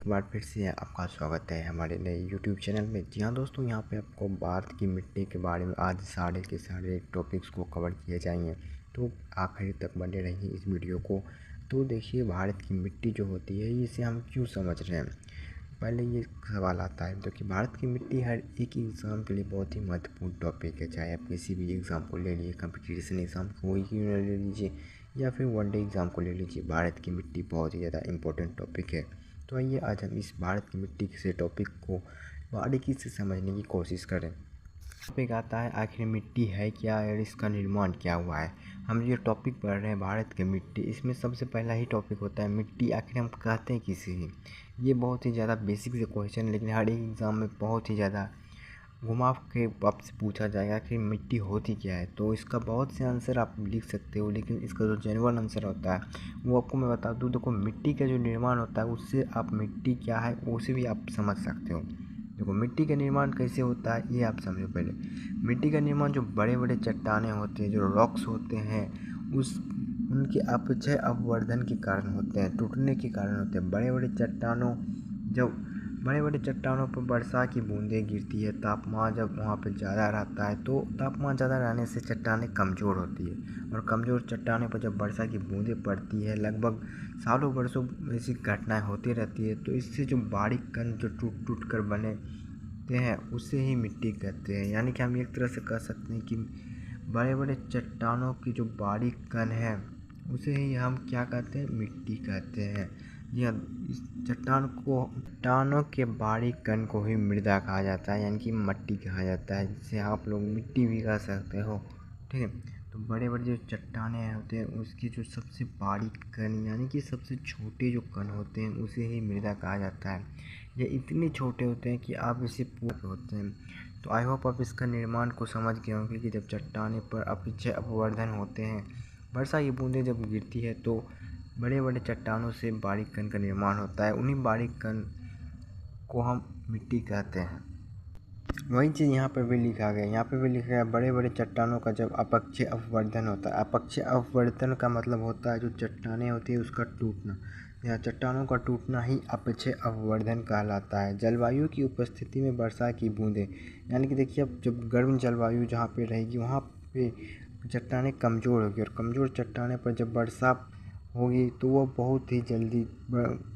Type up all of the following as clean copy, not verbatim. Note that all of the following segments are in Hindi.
एक बार फिर से आपका स्वागत है हमारे नए यूट्यूब चैनल में। जी हाँ दोस्तों, यहाँ पे आपको भारत की मिट्टी के बारे में आज सारे के सारे टॉपिक्स को कवर किए जाएंगे, तो आखिर तक बने रहिए इस वीडियो को। तो देखिए, भारत की मिट्टी जो होती है इसे हम क्यों समझ रहे हैं। पहले ये सवाल आता है तो कि भारत की मिट्टी हर एक एग्ज़ाम के लिए बहुत ही महत्वपूर्ण टॉपिक है। चाहे आप किसी भी एग्ज़ाम को ले लीजिए, कंपटीशन एग्ज़ाम कोई क्यों न ले लीजिए या फिर वनडे एग्ज़ाम को ले लीजिए, भारत की मिट्टी बहुत ही ज़्यादा इम्पोर्टेंट टॉपिक है। तो आइए आज हम इस भारत की मिट्टी से टॉपिक को बारीकी से समझने की कोशिश करें। टॉपिक आता है आखिर मिट्टी है क्या और इसका निर्माण क्या हुआ है। हम ये टॉपिक पढ़ रहे हैं भारत की मिट्टी, इसमें सबसे पहला ही टॉपिक होता है मिट्टी आखिर हम कहते हैं किसे ही। ये बहुत ही ज़्यादा बेसिक से क्वेश्चन, लेकिन हर एक एग्ज़ाम में बहुत ही ज़्यादा घुमा के आपसे पूछा जाएगा कि मिट्टी होती क्या है। तो इसका बहुत से आंसर आप लिख सकते हो, लेकिन इसका जो जेन्युइन आंसर होता है वो आपको मैं बता दूँ। देखो, मिट्टी का जो निर्माण होता है उससे आप मिट्टी क्या है उसे भी आप समझ सकते हो। देखो, मिट्टी का निर्माण कैसे होता है ये आप समझो। पहले मिट्टी का निर्माण जो बड़े बड़े चट्टानें होते हैं, जो रॉक्स होते हैं, उस उनके अपक्षय अपवर्धन के कारण होते हैं, टूटने के कारण होते हैं। बड़े बड़े चट्टानों पर वर्षा की बूंदें गिरती है, तापमान जब वहाँ पे ज़्यादा रहता है तो तापमान ज़्यादा रहने से चट्टानें कमज़ोर होती है, और कमज़ोर चट्टानों पर जब वर्षा की बूंदें पड़ती है, लगभग सालों वर्षों ऐसी घटनाएं होती रहती है, तो इससे जो बारीक कण जो टूट टूट कर बनते हैं उसे ही मिट्टी कहते हैं। यानी कि हम एक तरह से कह सकते हैं कि बड़े बड़े चट्टानों की जो बारीक कण है उसे ही हम क्या कहते हैं, मिट्टी कहते हैं। जी हाँ, इस चट्टानों के बारीक कण को ही मृदा कहा जाता है, यानी कि मिट्टी कहा जाता है, जिसे आप लोग मिट्टी भी कह सकते हो। ठीक है, तो बड़े बड़े जो चट्टानें होते हैं उसकी जो सबसे बारीक कण यानी कि सबसे छोटे जो कण होते हैं उसे ही मृदा कहा जाता है। ये इतने छोटे होते हैं कि आप इसे पूरे होते हैं। तो आई होप आप इसका निर्माण को समझ गए होंगे कि जब चट्टाने पर अपक्षय अपवर्धन होते हैं, वर्षा की बूंदें जब गिरती है तो बड़े बड़े चट्टानों से बारीक कण का निर्माण होता है। उन्हीं बारीक कण को हम मिट्टी कहते हैं। वही चीज़ यहाँ पर भी लिखा गया, यहाँ पर भी लिखा गया बड़े बड़े चट्टानों का जब अपक्षय अपवर्धन होता है। अपक्षय अपवर्धन का मतलब होता है जो चट्टानें होती है उसका टूटना, या चट्टानों का टूटना ही अपक्षय अपवर्धन कहलाता है। जलवायु की उपस्थिति में वर्षा की बूंदें, यानी कि देखिए, अब जब गर्म जलवायु जहाँ पे रहेगी वहाँ पे चट्टानें कमज़ोर होगी, और कमज़ोर चट्टाने पर जब वर्षा होगी तो वो बहुत ही जल्दी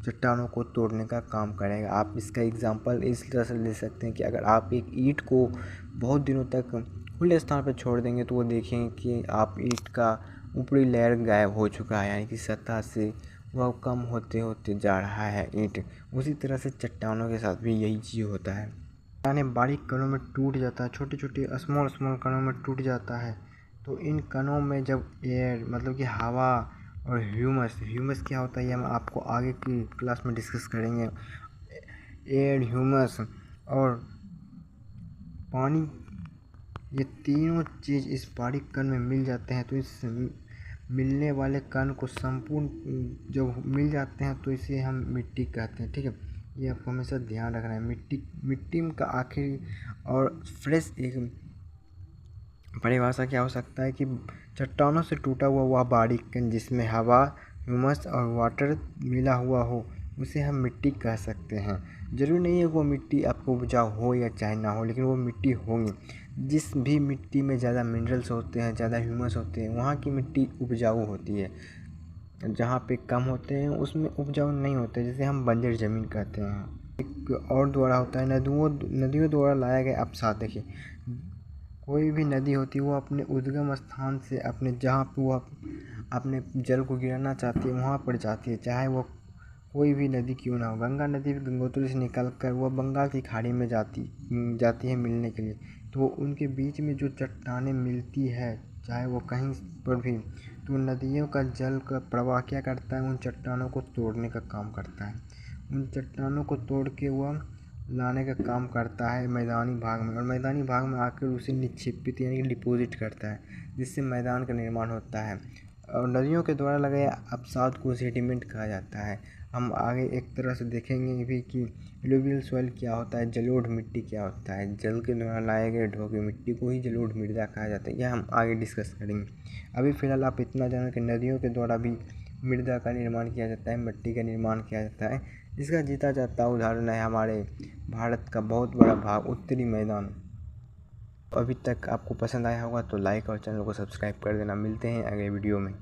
चट्टानों को तोड़ने का काम करेगा। आप इसका एग्जांपल इस तरह से ले सकते हैं कि अगर आप एक ईंट को बहुत दिनों तक खुले स्थान पर छोड़ देंगे तो वो देखेंगे कि आप ईंट का ऊपरी लेयर गायब हो चुका है, यानी कि सतह से वह कम होते होते जा रहा है ईंट। उसी तरह से चट्टानों के साथ भी यही चीज़ होता है। चट्टानें बारीक कणों में टूट जाता है, छोटे छोटे स्मॉल स्मॉल कणों में टूट जाता है। तो इन कणों में जब एयर मतलब कि हवा और ह्यूमस क्या होता है ये हम आपको आगे की क्लास में डिस्कस करेंगे। एयर, ह्यूमस और पानी, ये तीनों चीज़ इस बारीक कण में मिल जाते हैं, तो इस मिलने वाले कण को संपूर्ण जब मिल जाते हैं तो इसे हम मिट्टी कहते हैं। ठीक है, ये आपको हमेशा ध्यान रखना है। मिट्टी का आखिरी और फ्रेश एक परिभाषा क्या हो सकता है कि चट्टानों से टूटा हुआ वह बारीक कण जिसमें हवा, ह्यूमस और वाटर मिला हुआ हो उसे हम मिट्टी कह सकते हैं। ज़रूरी नहीं है वो मिट्टी आपको उपजाऊ हो या चाहे ना हो, लेकिन वो मिट्टी होंगी। जिस भी मिट्टी में ज़्यादा मिनरल्स होते हैं, ज़्यादा ह्यूमस होते हैं, वहाँ की मिट्टी उपजाऊ होती है। जहाँ पे कम होते हैं उसमें उपजाऊ नहीं होते, जिसे हम बंजर ज़मीन कहते हैं। एक और द्वारा होता है नदियों द्वारा लाया गया अवसाद। देखिए, कोई भी नदी होती है वो अपने उद्गम स्थान से अपने जहाँ पे वो अपने जल को गिराना चाहती है वहाँ पर जाती है, चाहे वो कोई भी नदी क्यों ना हो। गंगा नदी भी गंगोत्री से निकल कर वह बंगाल की खाड़ी में जाती है मिलने के लिए। तो उनके बीच में जो चट्टानें मिलती है, चाहे वो कहीं पर भी, तो नदियों का जल का प्रवाह क्या करता है, उन चट्टानों को तोड़ने का काम करता है। उन चट्टानों को तोड़ के वह लाने का काम करता है मैदानी भाग में, और मैदानी भाग में आकर उसे निक्षेपित यानी कि डिपॉजिट करता है, जिससे मैदान का निर्माण होता है। और नदियों के द्वारा लगाए अवसाद को सेडिमेंट कहा जाता है। हम आगे एक तरह से देखेंगे भी कि एलुवियल सॉइल क्या होता है, जलोढ़ मिट्टी क्या होता है। जल के द्वारा लाए गए ढोके मिट्टी को ही जलोढ़ मृदा कहा जाता है। यह हम आगे डिस्कस करेंगे। अभी फ़िलहाल आप इतना जानो कि नदियों के द्वारा भी मृदा का निर्माण किया जाता है, मिट्टी का निर्माण किया जाता है। इसका जीता जाता उदाहरण है हमारे भारत का बहुत बड़ा भाग उत्तरी मैदान। अभी तक आपको पसंद आया होगा तो लाइक और चैनल को सब्सक्राइब कर देना। मिलते हैं अगले वीडियो में।